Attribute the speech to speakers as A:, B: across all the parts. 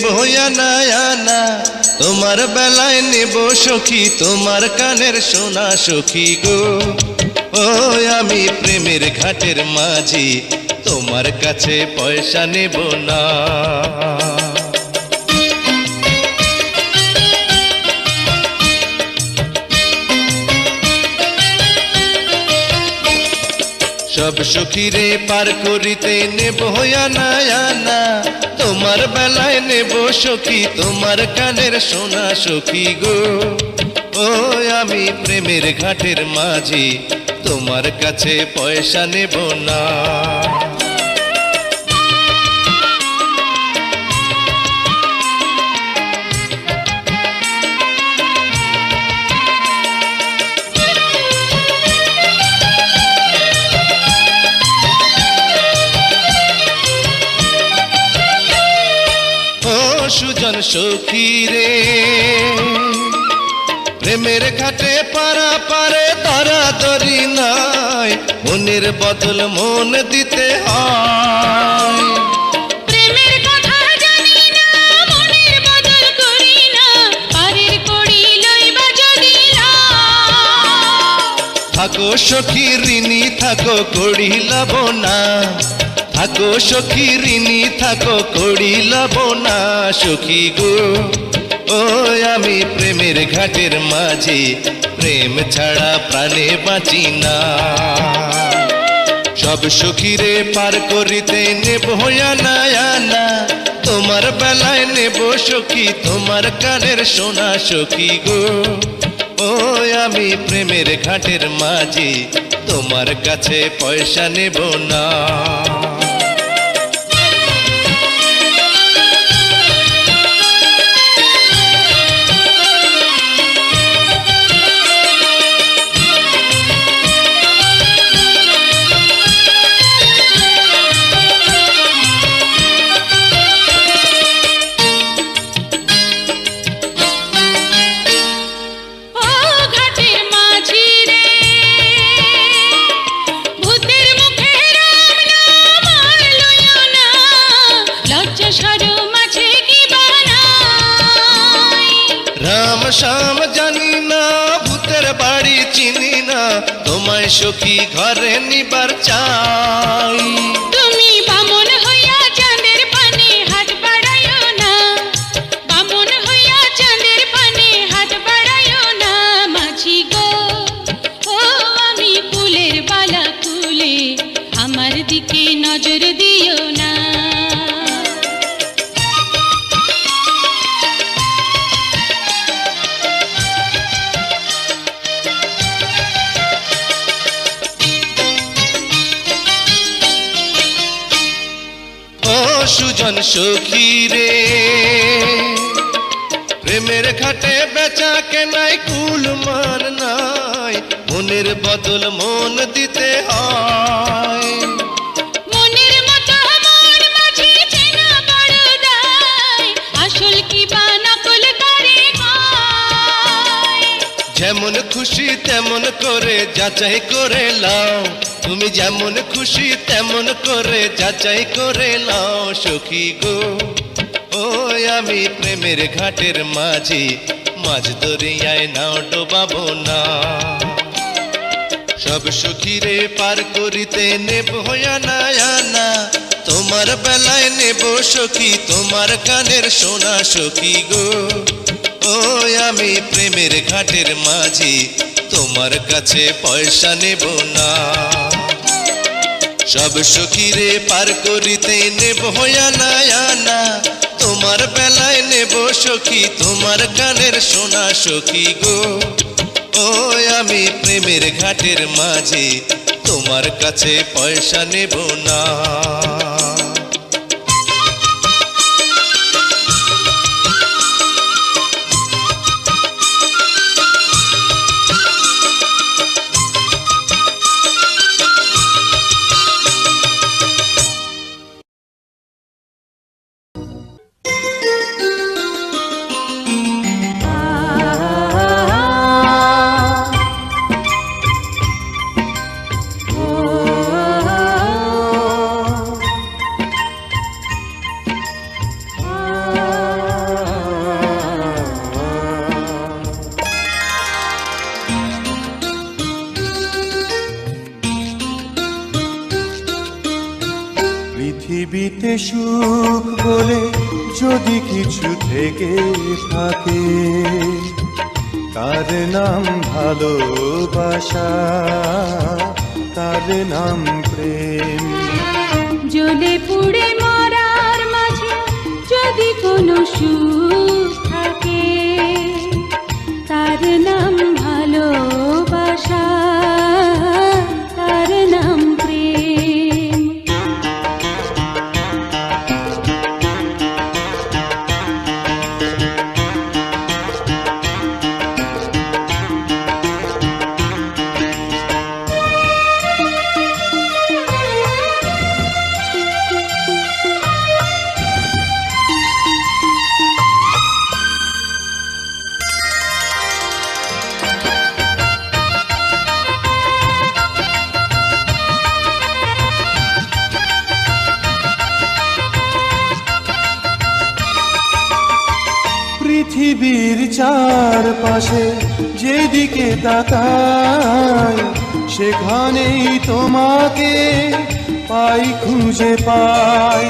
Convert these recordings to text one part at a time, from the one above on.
A: নেব আনা আনা, তোমার বেলায় নেব সখী তোমার কানের সোনা সখী গো। ও আমি প্রেমের ঘাটের মাঝি, তোমার কাছে পয়সা নেব না। সব সখীরে পার করিতে নেব আনা আনা, তোমার বেলায় নেব সখী তোমার কানের সোনা সখী গো। ও আমি প্রেমের ঘাটের মাঝি, তোমার কাছে পয়সা নেব না। সুজন সখী রে, প্রেমের ঘাটে পারা পারে ধরাধরি নাই, মনের বদল মন দিতে হয়।
B: প্রেমের কথা জানি না, মনের বদল করি না, পারের করি লইবা যদি না।
A: থাকো সখী ঋণী থাকো করি লাভ না, থাকো সখী ঋণী থাকো করি লাভ না সখী গো। ও আমি প্রেমের ঘাটের মাঝি, প্রেম ছাড়া প্রাণে বাঁচি না। সব সখীরে পার করিতে নেব আনা আনা, তোমার বেলায় নেব সখী তোমার কানের সোনা সখী গো। ও আমি প্রেমের ঘাটের মাঝি, তোমার কাছে পয়সা নেব না। শাম জানি না ভূতের বাড়ি চিনি না, তোমায় সখী ঘরে নিবার চাই।
B: তুমি বামন হইয়া চাঁদের পানে হাত বাড়াইও না, বামন হইয়া চাঁদের পানে হাত বাড়াইও না মাঝি গো। ও আমি ফুলের বালা তুলে, আমার দিকে নজর দিও না।
A: সুজন সখী রে, প্রেমের ঘাটে বেচা কেনাই কুল মান নাই, মনের বদল মন দিতে হয়।
B: মনের মতো মন মাঝে চেনা বড় দায়, আসল কি বা নকল করে কয়।
A: যেমন খুশি তেমন করে যাচাই করে লাও, তুমি যেমন খুশি তেমন করে যাচাই করে লাও সখী গো। ও আমি প্রেমের ঘাটের মাঝি, মাঝ দরিয়ায় নাও ডোবাবো না। সব সখীরে পার করিতে নেব আনা আনা, তোমার বেলায় নেব সখী তোমার কানের সোনা সখী গো। ও আমি প্রেমের ঘাটের মাঝি, তোমার কাছে পয়সা নেব না। সব সখীরে পার করিতে নেব আনা আনা, তোমার বেলায় নেব সখী তোমার কানের সোনা সখী গো। ও আমি প্রেমের ঘাটের মাঝি, তোমার কাছে পয়সা নেব না।
C: সুখ বলে যদি কিছু থেকে থাকে, তার নাম ভালোবাসা, তার নাম প্রেম।
B: জ্বলে পুড়ে মরার মাঝে যদি কোনো সুখ থাকে, তার নাম ভালোবাসা, তার নাম প্রেম।
C: পৃথিবীর চারপাশে যেদিকে তাকাই, সেখানেই তোমাকে পাই, খুঁজে পাই।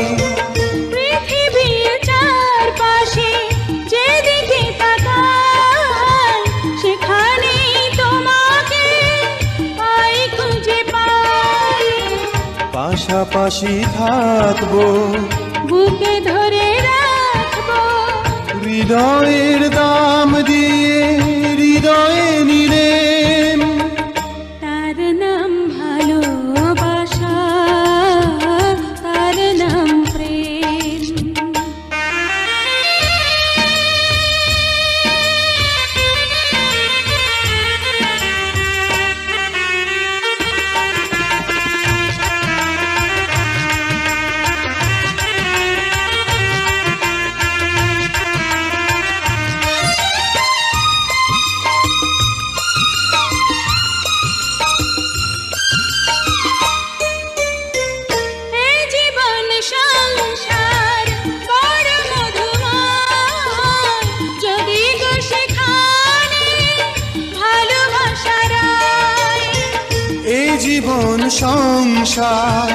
B: পৃথিবীর চারপাশে যেদিকে তাকাই, সেখানেই তোমাকে পাই, খুঁজে পাই।
C: পাশাপাশি থাকবো,
B: বুকে ধরে রাখবো,
C: হৃদয়ের দাম দিয়ে হৃদয়ে নিলেম।
B: তার নাম ভালোবাসা, তার নাম প্রেম।
C: জীবন সংসার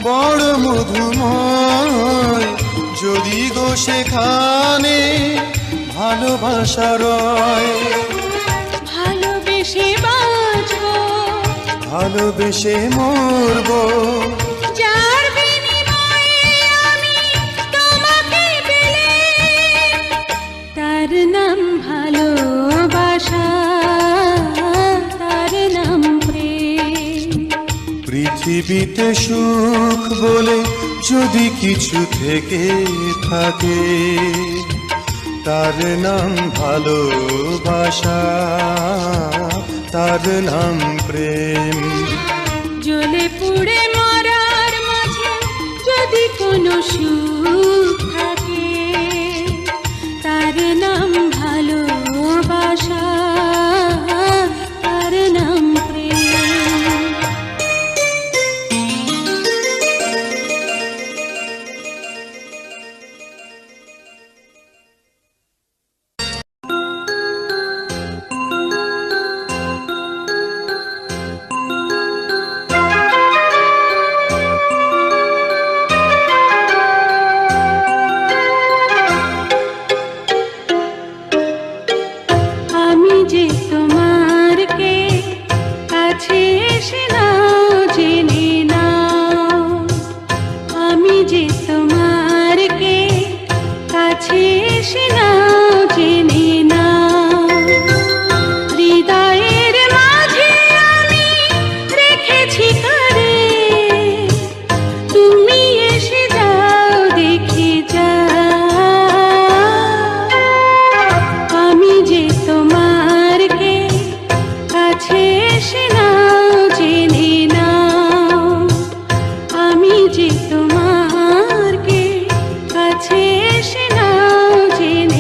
C: বড় মধুময়, যদি গো সেখানে ভালোবাসা রয়।
B: ভালোবেসে বাঁচবো,
C: ভালোবেসে মরবো,
B: যার বিনিময়ে আমি তোমাকে পেলাম, তার নাম ভালোবাসা, তার নাম প্রেম।
C: পৃথিবীতে সুখ বলে যদি কিছু থেকে থাকে, তার নাম ভালোবাসা, তার নাম প্রেম।
B: জ্বলে পুড়ে মরার মাঝে যদি কোনো সুখ থাকে, তার নাম ভালোবাসা, তার নাম প্রেম।
D: যে তোমার কে কাছে এসে নাও জেনে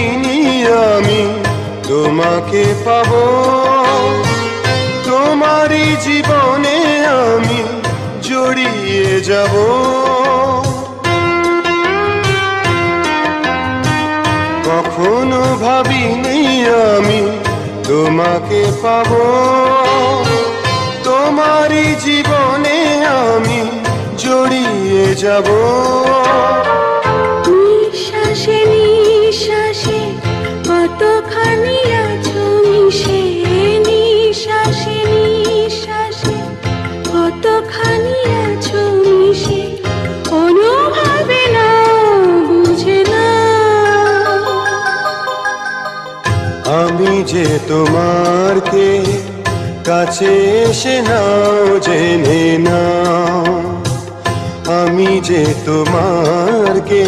C: ভাবিনি আমি তোমাকে পাবো, তোমারই জীবনে আমি জড়িয়ে যাব। কখনো ভাবিনি আমি তোমাকে পাবো, তোমারই জীবনে আমি জড়িয়ে যাব।
B: নিঃশ্বাসে নিঃশ্বাসে কতখানি আছো মিশে, নিঃশ্বাসে নিঃশ্বাসে কতখানি আছো মিশে, অনুভবে না বুঝে না।
C: আমি যে তোমার কে কাছে এসে নাও জেনে নাও, আমি যে তোমার কে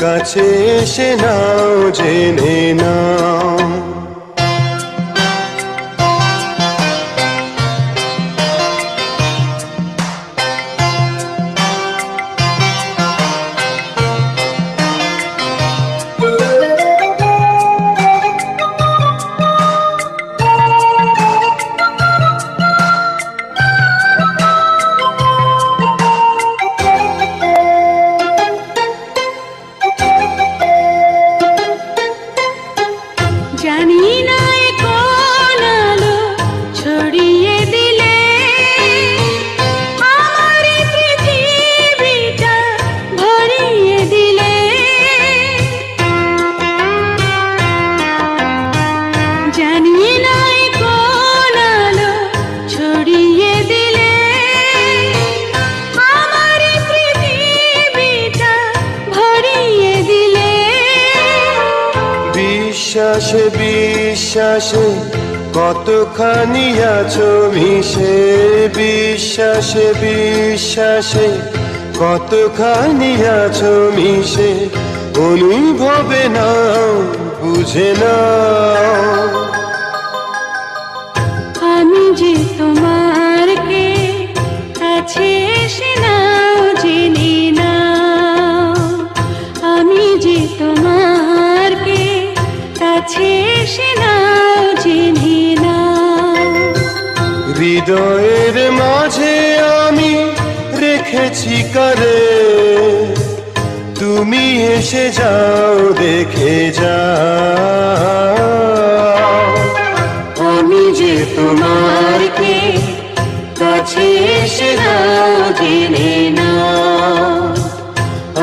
C: কাছে এসে নাও জেনে নাও।
B: জানি না কোন আলো ছড়িয়ে দিলে আমার পৃথিবীটা ভরিয়ে দিলে, জানি না কোন আলো ছড়িয়ে দিলে আমার পৃথিবীটা ভরিয়ে দিলে।
C: বিশ্বাসে বিশ্বাসে কতখানি আছো মিশে, বিশ্বাসে বিশ্বাসে কতখানি আছো মিশে, অনুভবে নাও বুঝে নাও।
B: আমি যে তোমার কে কাছে এসে নাও জেনে নাও, আমি যে তোমার কে কাছে এসে নাও জেনে নাও।
C: হৃদয়ের মাঝে আমি রেখেছি কারে, তুমি এসে যাও দেখে যাও।
B: আমি যে তোমার কে কাছে এসে নাও জেনে নাও,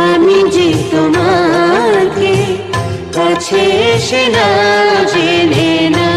B: আমি যে তোমার কে কাছে এসে নাও জেনে নাও।